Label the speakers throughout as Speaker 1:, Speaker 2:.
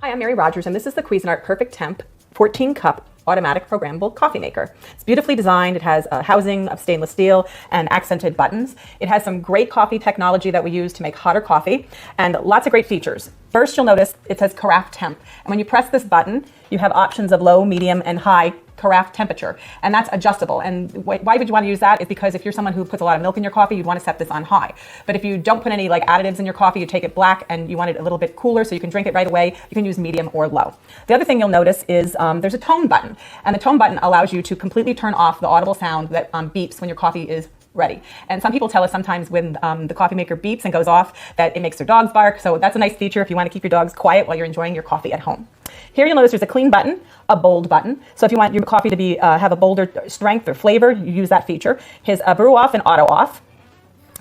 Speaker 1: Hi, I'm Mary Rogers, and this is the Cuisinart Perfect Temp 14 Cup automatic programmable coffee maker. It's beautifully designed. It has a housing of stainless steel and accented buttons. It has some great coffee technology that we use to make hotter coffee and lots of great features. First, you'll notice it says carafe temp. And when you press this button, you have options of low, medium, and high carafe temperature, and that's adjustable. And why would you want to use that? Is because if you're someone who puts a lot of milk in your coffee, you'd want to set this on high. But if you don't put any additives in your coffee, you take it black and you want it a little bit cooler so you can drink it right away, you can use medium or low. The other thing you'll notice is there's a tone button, and the tone button allows you to completely turn off the audible sound that beeps when your coffee is ready. And some people tell us sometimes when the coffee maker beeps and goes off that it makes their dogs bark. So that's a nice feature if you want to keep your dogs quiet while you're enjoying your coffee at home. Here you'll notice there's a clean button, a bold button. So if you want your coffee to be have a bolder strength or flavor, you use that feature. Here's a brew off and auto off,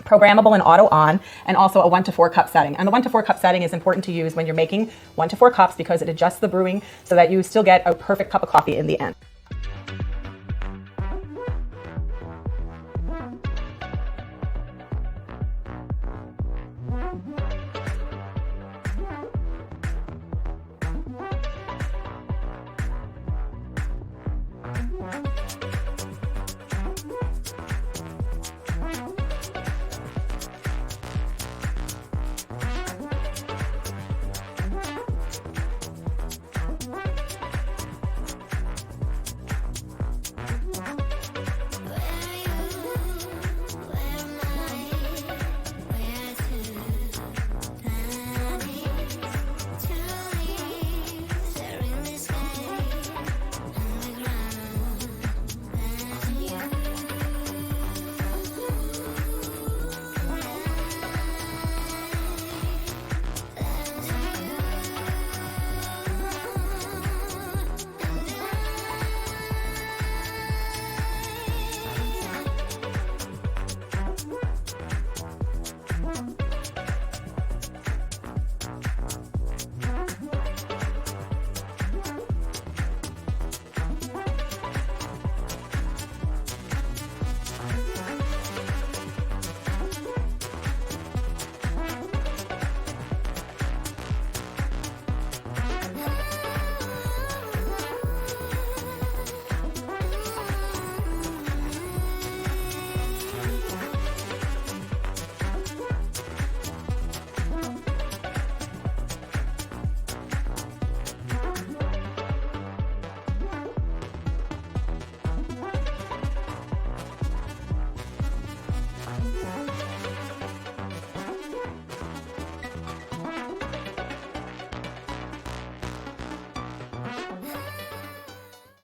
Speaker 1: programmable and auto on, and also a 1 to 4 cup setting. And the 1 to 4 cup setting is important to use when you're making 1 to 4 cups because it adjusts the brewing so that you still get a perfect cup of coffee in the end.